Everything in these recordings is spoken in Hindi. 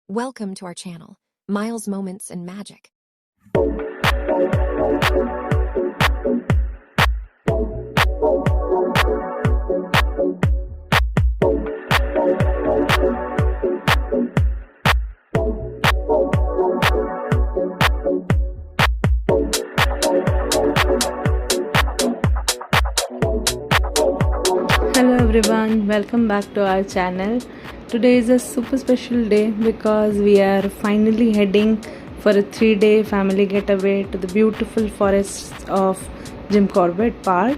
Welcome to our channel, Miles Moments and Magic. Hello everyone, welcome back to our channel. Today is a super special day because we are finally heading for a 3-day family getaway to the beautiful forests of Jim Corbett Park.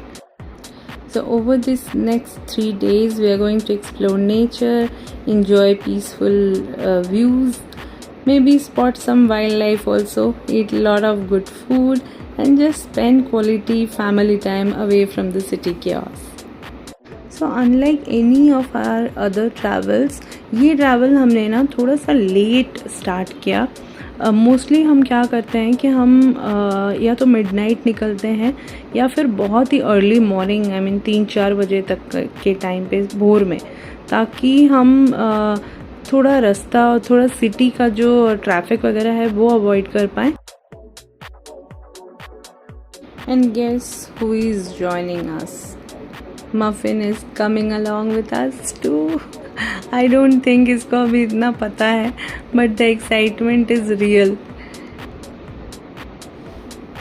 So over this next 3 days we are going to explore nature, enjoy peaceful views, maybe spot some wildlife also, eat a lot of good food and just spend quality family time away from the city chaos. So unlike any of our other travels, ये ट्रैवल हमने ना थोड़ा सा लेट स्टार्ट किया. मोस्टली हम क्या करते हैं कि हम या तो मिडनाइट निकलते हैं या फिर बहुत ही अर्ली मॉर्निंग, आई मीन 3-4 बजे तक के टाइम पे भोर में, ताकि हम थोड़ा रास्ता और थोड़ा सिटी का जो ट्रैफिक वगैरह है वो अवॉइड कर पाएँ. And guess who is joining us? Muffin is coming along with us too. I don't think इसको अभी इतना पता है, but the excitement is real.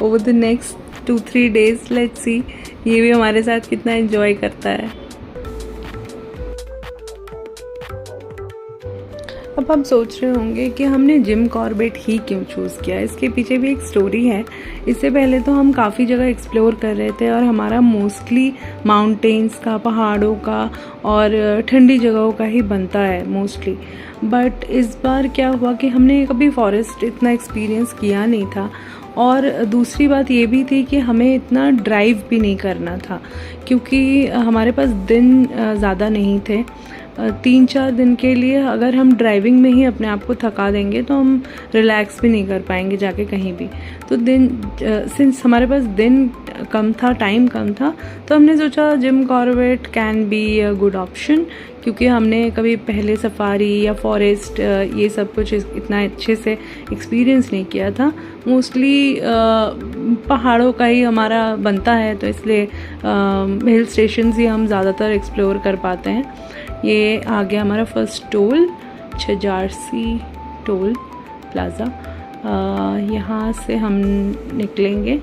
Over the next 2-3 days, let's see ये भी हमारे साथ कितना enjoy करता है. अब आप सोच रहे होंगे कि हमने जिम कॉर्बेट ही क्यों चूज़ किया. इसके पीछे भी एक स्टोरी है. इससे पहले तो हम काफ़ी जगह एक्सप्लोर कर रहे थे और हमारा मोस्टली माउंटेन्स का, पहाड़ों का और ठंडी जगहों का ही बनता है मोस्टली. बट इस बार क्या हुआ कि हमने कभी फॉरेस्ट इतना एक्सपीरियंस किया नहीं था और दूसरी बात ये भी थी कि हमें इतना ड्राइव भी नहीं करना था क्योंकि हमारे पास दिन ज़्यादा नहीं थे. 3-4 दिन के लिए अगर हम ड्राइविंग में ही अपने आप को थका देंगे तो हम रिलैक्स भी नहीं कर पाएंगे जाके कहीं भी. तो सिंस हमारे पास दिन कम था, टाइम कम था, तो हमने सोचा Jim Corbett can be a good option क्योंकि हमने कभी पहले सफारी या फॉरेस्ट ये सब कुछ इतना अच्छे से एक्सपीरियंस नहीं किया था. मोस्टली पहाड़ों का ही हमारा बनता है, तो इसलिए हिल स्टेशंस ही हम ज़्यादातर एक्सप्लोर कर पाते हैं. ये आ गया हमारा फर्स्ट टोल, छजारसी टोल प्लाज़ा. यहाँ से हम निकलेंगे.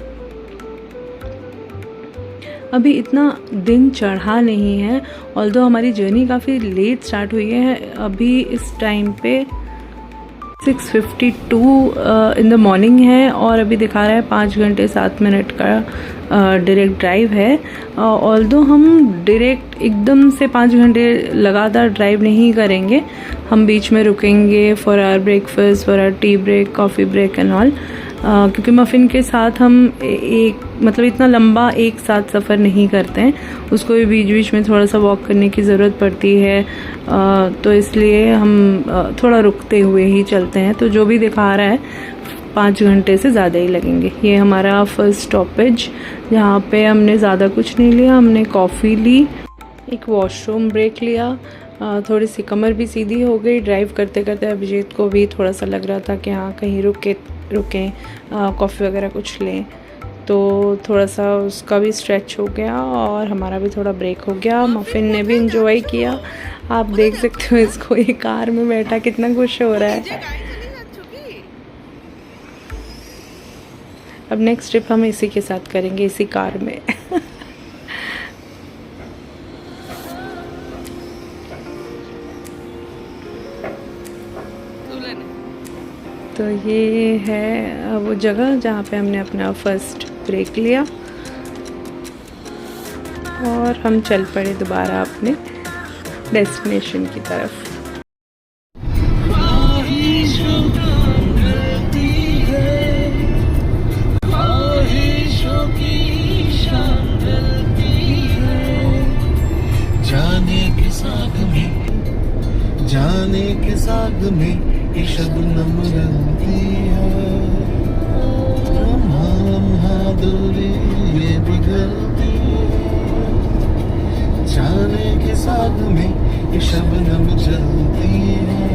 अभी इतना दिन चढ़ा नहीं है, ऑल्दो हमारी जर्नी काफ़ी लेट स्टार्ट हुई है. अभी इस टाइम पे 6:52 इन द मॉर्निंग है और अभी दिखा रहा है 5 घंटे 7 मिनट का डायरेक्ट ड्राइव है. ऑल्दो हम डायरेक्ट एकदम से 5 घंटे लगातार ड्राइव नहीं करेंगे. हम बीच में रुकेंगे for our breakfast, for our tea break, coffee break and all, क्योंकि मफ़िन के साथ हम मतलब इतना लंबा एक साथ सफ़र नहीं करते हैं. उसको भी बीच बीच में थोड़ा सा वॉक करने की ज़रूरत पड़ती है, तो इसलिए हम थोड़ा रुकते हुए ही चलते हैं. तो जो भी दिखा रहा है 5 घंटे से ज़्यादा ही लगेंगे. ये हमारा फर्स्ट स्टॉपेज, जहाँ पे हमने ज़्यादा कुछ नहीं लिया. हमने कॉफ़ी ली, एक वॉशरूम ब्रेक लिया, थोड़ी सी कमर भी सीधी हो गई. ड्राइव करते करते अभिजीत को भी थोड़ा सा लग रहा था कि हाँ कहीं रुकें, कॉफ़ी वगैरह कुछ लें, तो थोड़ा सा उसका भी स्ट्रेच हो गया और हमारा भी थोड़ा ब्रेक हो गया. मफ़िन ने भी इंजॉय किया. आप देख सकते हो इसको, ये कार में बैठा कितना खुश हो रहा है. अब नेक्स्ट ट्रिप हम इसी के साथ करेंगे, इसी कार में. तो ये है वो जगह जहाँ पे हमने अपना फर्स्ट ब्रेक लिया और हम चल पड़े दोबारा अपने डेस्टिनेशन की तरफ. जाने के साग में ये शबनम रंगती है, लम्हा दूरी ये पिघलती है. जाने के साग में ये शबनम जलती है,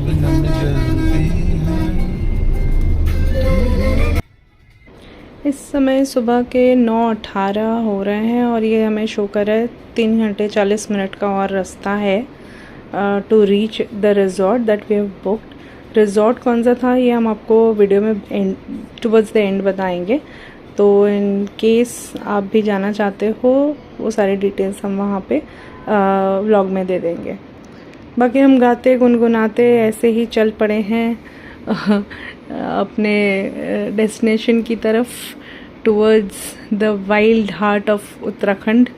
शबनम जलती है। इस समय सुबह के 9:18 हो रहे हैं और ये हमें शो कर रहा है 3 घंटे 40 मिनट का और रास्ता है to reach the resort that we have booked. Resort कौन सा था ये हम आपको वीडियो में टुवर्ड्स द एंड बताएंगे, तो इन केस आप भी जाना चाहते हो वो सारी डिटेल्स हम वहाँ पे व्लॉग में दे देंगे। बाकी हम गाते गुनगुनाते ऐसे ही चल पड़े हैं अपने डेस्टिनेशन की तरफ, towards the wild heart of Uttarakhand.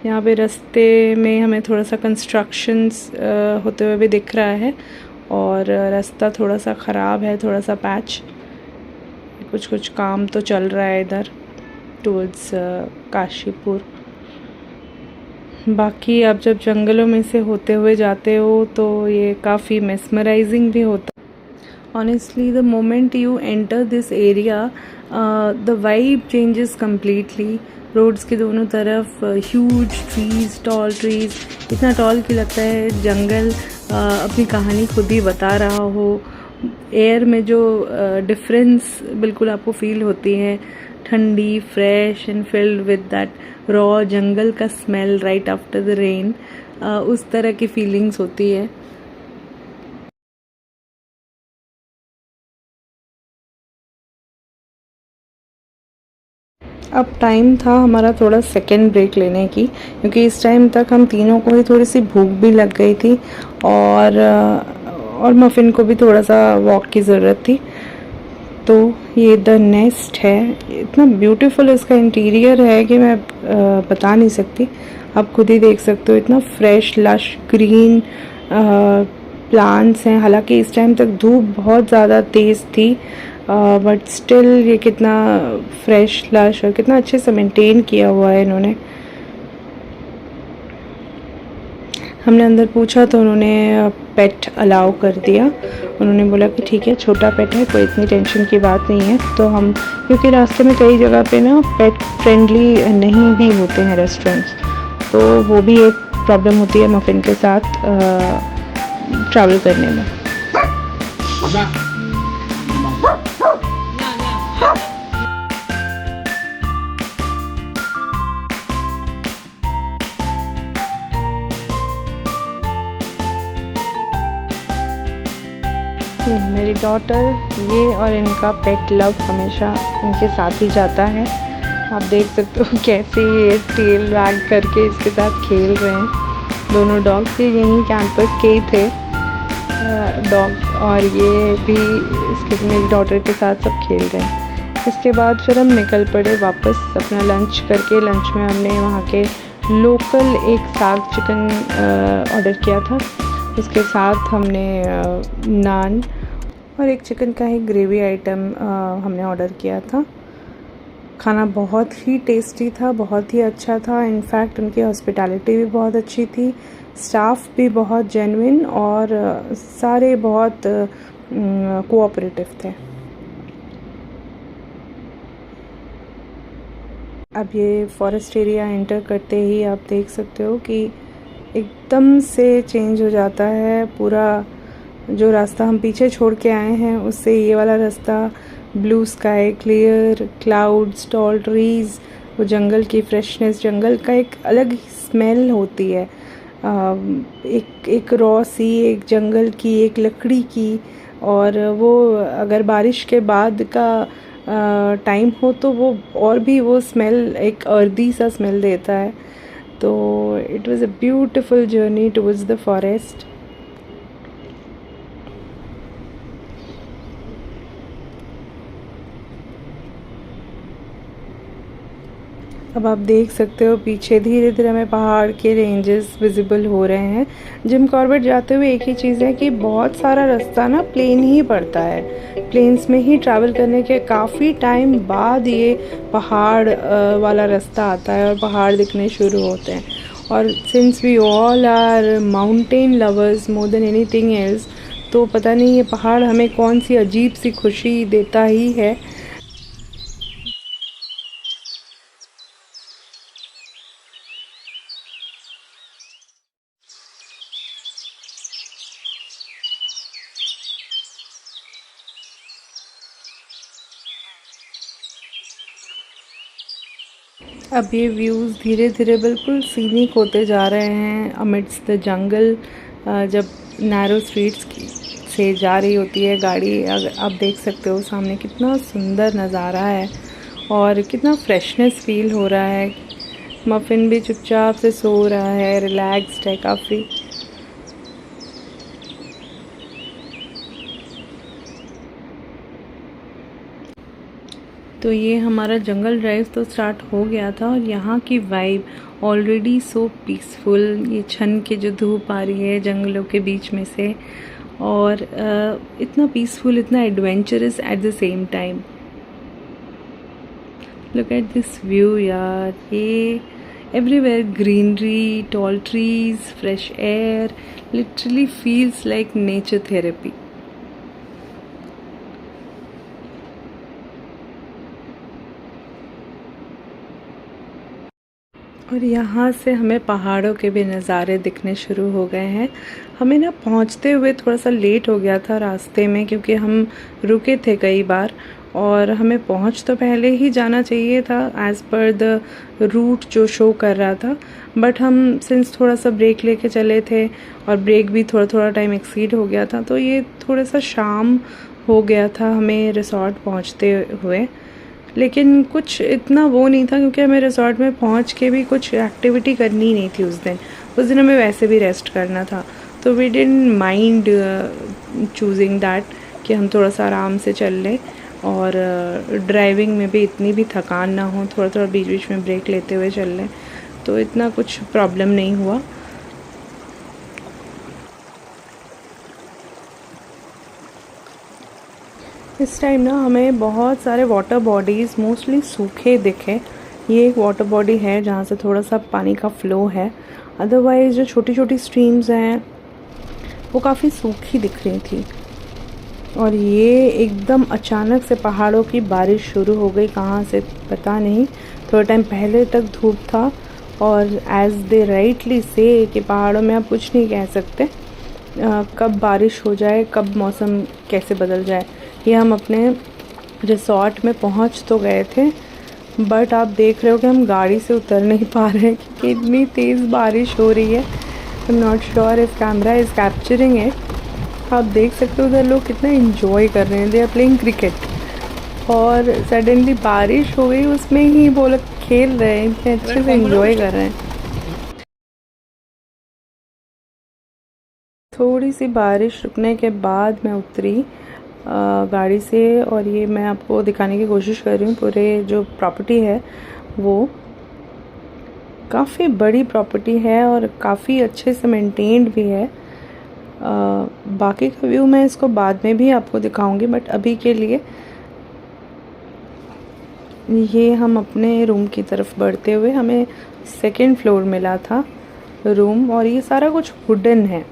यहाँ पे रास्ते में हमें थोड़ा सा कंस्ट्रक्शंस होते हुए भी दिख रहा है और रास्ता थोड़ा सा ख़राब है, थोड़ा सा पैच, कुछ काम तो चल रहा है इधर टुवर्ड्स काशीपुर। बाकी आप जब जंगलों में से होते हुए जाते हो तो ये काफ़ी मेस्मराइजिंग भी होता है। Honestly, the moment you enter this area, the vibe changes completely. Roads के दोनों तरफ ह्यूज ट्रीज, टॉल ट्रीज, इतना टॉल कि लगता है जंगल अपनी कहानी खुद ही बता रहा हो। एयर में जो डिफरेंस बिल्कुल आपको फील होती है, ठंडी, fresh and filled with that raw jungle का smell right after the rain, उस तरह की फीलिंग्स होती है। अब टाइम था हमारा थोड़ा सेकेंड ब्रेक लेने की, क्योंकि इस टाइम तक हम तीनों को ही थोड़ी सी भूख भी लग गई थी और मफ़िन को भी थोड़ा सा वॉक की ज़रूरत थी। तो ये द नेस्ट है, इतना ब्यूटीफुल इसका इंटीरियर है कि मैं बता नहीं सकती, आप खुद ही देख सकते हो। इतना फ्रेश लश ग्रीन प्लांट्स हैं, हालांकि इस टाइम तक धूप बहुत ज़्यादा तेज़ थी, बट स्टिल ये कितना फ्रेश लश और कितना अच्छे से मेंटेन किया हुआ है इन्होंने। हमने अंदर पूछा तो उन्होंने पेट अलाउ कर दिया, उन्होंने बोला कि ठीक है छोटा पेट है, कोई इतनी टेंशन की बात नहीं है। तो हम, क्योंकि रास्ते में कई जगह पे ना पेट फ्रेंडली नहीं भी होते हैं रेस्टोरेंट्स, तो वो भी एक प्रॉब्लम होती है मफ़िन के साथ ट्रैवल करने में। मेरी डॉटर, ये और इनका पेट लव हमेशा इनके साथ ही जाता है। आप देख सकते हो कैसे ये टेल वैग करके इसके साथ खेल रहे हैं। दोनों डॉग्स ये यहीं कैंपस के ही थे डॉग, और ये भी इसके मेरी डॉटर के साथ सब खेल रहे हैं। इसके बाद फिर हम निकल पड़े वापस अपना लंच करके। लंच में हमने वहाँ के लोकल एक साग चिकन ऑर्डर किया था, उसके साथ हमने नान और एक चिकन का ही ग्रेवी आइटम हमने ऑर्डर किया था। खाना बहुत ही टेस्टी था, बहुत ही अच्छा था। इनफैक्ट उनकी हॉस्पिटैलिटी भी बहुत अच्छी थी, स्टाफ भी बहुत जेन्युइन और सारे बहुत कोऑपरेटिव थे। अब ये फॉरेस्ट एरिया एंटर करते ही आप देख सकते हो कि एकदम से चेंज हो जाता है पूरा। जो रास्ता हम पीछे छोड़ के आए हैं उससे ये वाला रास्ता, blue sky, clear clouds, tall trees, वो जंगल की फ्रेशनेस, जंगल का एक अलग स्मेल होती है, एक रॉ सी, एक जंगल की, एक लकड़ी की। और वो अगर बारिश के बाद का टाइम हो तो वो और भी वो स्मेल एक अर्दी सा स्मेल देता है। तो it was a beautiful journey towards the forest. अब आप देख सकते हो पीछे धीरे धीरे हमें पहाड़ के रेंजेस विजिबल हो रहे हैं। जिम कॉर्बेट जाते हुए एक ही चीज़ है कि बहुत सारा रास्ता ना प्लेन ही पड़ता है, प्लेन्स में ही ट्रैवल करने के काफ़ी टाइम बाद ये पहाड़ वाला रास्ता आता है और पहाड़ दिखने शुरू होते हैं। और since we all are mountain lovers more than anything else, तो पता नहीं ये पहाड़ हमें कौन सी अजीब सी खुशी देता ही है। अब ये व्यूज़ धीरे धीरे बिल्कुल सीनिक होते जा रहे हैं अमिड्स द जंगल। जब नैरो स्ट्रीट्स से जा रही होती है गाड़ी, अगर आप देख सकते हो सामने कितना सुंदर नज़ारा है और कितना फ्रेशनेस फील हो रहा है। मफ़िन भी चुपचाप से सो रहा है, रिलैक्स्ड है काफ़ी। तो ये हमारा जंगल ड्राइव तो स्टार्ट हो गया था और यहाँ की वाइब ऑलरेडी सो पीसफुल। ये छन के जो धूप आ रही है जंगलों के बीच में से, और इतना पीसफुल, इतना adventurous at the same time. Look at this view यार, ये everywhere greenery, tall trees, fresh air, literally feels like nature therapy. और यहाँ से हमें पहाड़ों के भी नज़ारे दिखने शुरू हो गए हैं। हमें ना पहुँचते हुए थोड़ा सा लेट हो गया था रास्ते में, क्योंकि हम रुके थे कई बार और हमें पहुँच तो पहले ही जाना चाहिए था एज़ पर द रूट जो शो कर रहा था। बट हम सिंस थोड़ा सा ब्रेक लेके चले थे और ब्रेक भी थोड़ा थोड़ा टाइम एक्सीड हो गया था, तो ये थोड़ा सा शाम हो गया था हमें रिसॉर्ट पहुँचते हुए। लेकिन कुछ इतना वो नहीं था, क्योंकि हमें रिसॉर्ट में पहुंच के भी कुछ एक्टिविटी करनी नहीं थी उस दिन हमें वैसे भी रेस्ट करना था। तो we didn't mind choosing that कि हम थोड़ा सा आराम से चल लें और ड्राइविंग में भी इतनी भी थकान ना हो, थोड़ा थोड़ा बीच बीच में ब्रेक लेते हुए चल लें, तो इतना कुछ प्रॉब्लम नहीं हुआ। इस टाइम ना हमें बहुत सारे वाटर बॉडीज़ मोस्टली सूखे दिखे। ये एक वाटर बॉडी है जहाँ से थोड़ा सा पानी का फ़्लो है, अदरवाइज़ जो छोटी छोटी स्ट्रीम्स हैं वो काफ़ी सूखी दिख रही थी। और ये एकदम अचानक से पहाड़ों की बारिश शुरू हो गई, कहाँ से पता नहीं। थोड़ा टाइम पहले तक धूप था और एज़ दे राइटली से कि पहाड़ों में आप कुछ नहीं कह सकते कब बारिश हो जाए, कब मौसम कैसे बदल जाए। ये हम अपने रिसॉर्ट में पहुंच तो गए थे, बट आप देख रहे हो कि हम गाड़ी से उतर नहीं पा रहे हैं क्योंकि इतनी तेज़ बारिश हो रही है। I am not sure if camera is capturing it. आप देख सकते हो उधर लोग कितना एंजॉय कर रहे हैं, दे आर प्लेइंग क्रिकेट। और सडनली बारिश हो गई, उसमें ही वो लोग खेल रहे हैं, इतने अच्छे से एंजॉय कर रहे हैं। थोड़ी सी बारिश रुकने के बाद मैं उतरी गाड़ी से, और ये मैं आपको दिखाने की कोशिश कर रही हूँ। पूरे जो प्रॉपर्टी है वो काफ़ी बड़ी प्रॉपर्टी है और काफ़ी अच्छे से मेंटेन्ड भी है। बाकी का व्यू मैं इसको बाद में भी आपको दिखाऊंगी, बट अभी के लिए ये हम अपने रूम की तरफ बढ़ते हुए, हमें सेकंड फ्लोर मिला था रूम, और ये सारा कुछ वुडन है।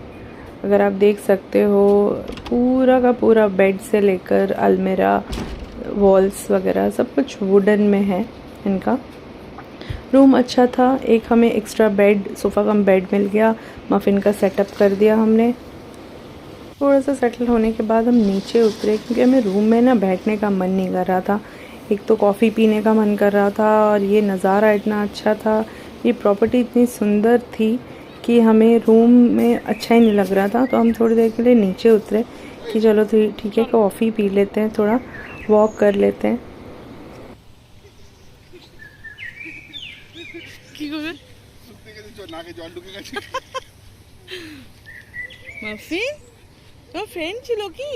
अगर आप देख सकते हो पूरा का पूरा बेड से लेकर अलमीरा, वॉल्स वगैरह सब कुछ वुडन में है इनका। रूम अच्छा था। एक हमें extra bed, sofa cum bed मिल गया, मफ़िन का सेटअप कर दिया हमने। थोड़ा सा सेटल होने के बाद हम नीचे उतरे, क्योंकि हमें रूम में ना बैठने का मन नहीं कर रहा था। एक तो कॉफ़ी पीने का मन कर रहा था और ये नज़ारा इतना अच्छा था, ये प्रॉपर्टी इतनी सुंदर थी कि हमें रूम में अच्छा ही नहीं लग रहा था। तो हम थोड़ी देर के लिए नीचे उतरे कि चलो ठीक है, कॉफ़ी पी लेते हैं, थोड़ा वॉक कर लेते हैं। মাফিন তোমার ফ্রেন্ড ছিল কি?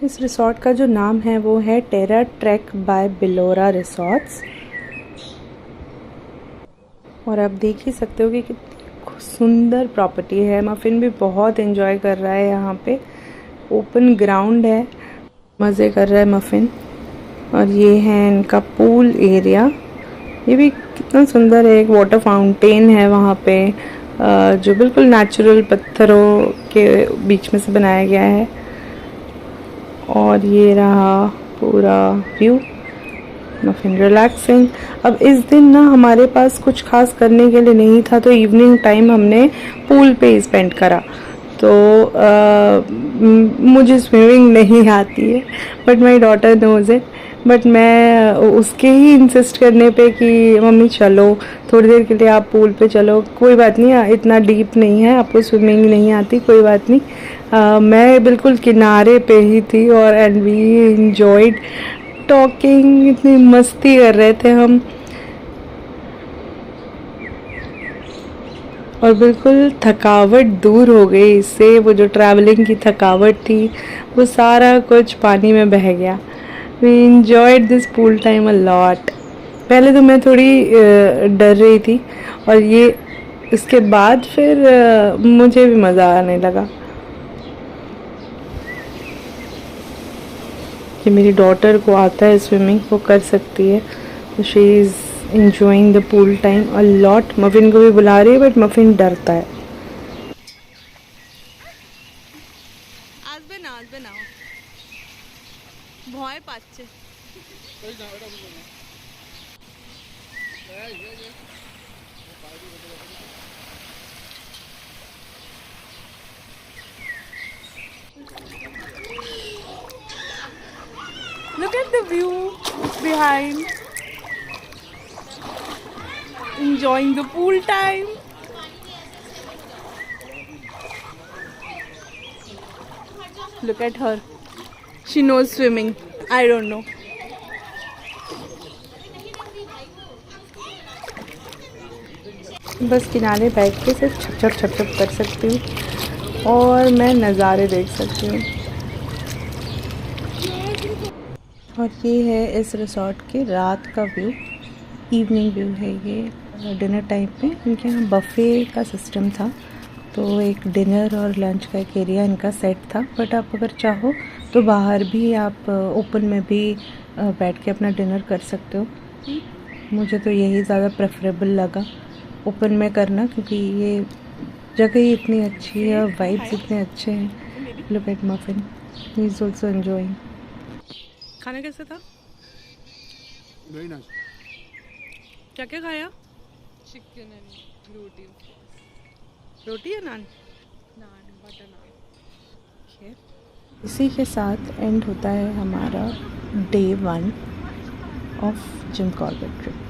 इस रिसॉर्ट का जो नाम है वो है टेरा ट्रैक बाय बिलोरा रिसॉर्ट्स। और आप देख ही सकते हो कि कितनी सुंदर प्रॉपर्टी है। मफ़िन भी बहुत एंजॉय कर रहा है, यहाँ पे ओपन ग्राउंड है, मज़े कर रहा है मफ़िन। और ये है इनका पूल एरिया, ये भी कितना सुंदर है। एक वाटर फाउंटेन है वहाँ पे जो बिल्कुल नेचुरल पत्थरों के बीच में से बनाया गया है। और ये रहा पूरा व्यू, मफ़िन रिलैक्सिंग। अब इस दिन ना हमारे पास कुछ खास करने के लिए नहीं था, तो इवनिंग टाइम हमने पूल पे स्पेंड करा। तो मुझे स्विमिंग नहीं आती है, but my daughter knows it. But मैं उसके ही इंसिस्ट करने पे कि मम्मी चलो थोड़ी देर के लिए आप पूल पे चलो, कोई बात नहीं, इतना डीप नहीं है, आपको स्विमिंग नहीं आती, कोई बात नहीं। मैं बिल्कुल किनारे पे ही थी और एंड वी एंजॉयड टॉकिंग, इतनी मस्ती कर रहे थे हम, और बिल्कुल थकावट दूर हो गई इससे। वो जो ट्रैवलिंग की थकावट थी वो सारा कुछ पानी में बह गया। We enjoyed this pool time a lot. पहले तो मैं थोड़ी डर रही थी, और ये इसके बाद फिर मुझे भी मज़ा आने लगा कि मेरी डॉटर को आता है स्विमिंग, वो कर सकती है, तो she is enjoying the pool time a lot। Muffin को भी बुला रही है, बट मफिन डरता है। আসবে না ভয় পাচ্ছে। Look at the view behind. Enjoying the pool time. Look at her. She knows swimming. I don't know. बस किनारे बैठ के सिर्फ छप छप कर सकती हूँ और मैं नज़ारे देख सकती हूँ। और ये है इस रिसोर्ट के रात का व्यू, इवनिंग व्यू है ये। डिनर टाइम पे इनके यहाँ बफ़े का सिस्टम था, तो एक डिनर और लंच का एक एरिया इनका सेट था। बट आप अगर चाहो तो बाहर भी आप ओपन में भी बैठ के अपना डिनर कर सकते हो। मुझे तो यही ज़्यादा प्रेफरेबल लगा ओपन में करना, क्योंकि ये जगह ही इतनी अच्छी है और वाइब्स इतने अच्छे हैं। Look at muffin, he is also enjoying. खाना कैसा था? Very nice. क्या क्या खाया? चिकन एंड रोटी, रोटी या नान? नान, बटर नान। इसी के साथ एंड होता है हमारा day 1 of Jim Corbett trip.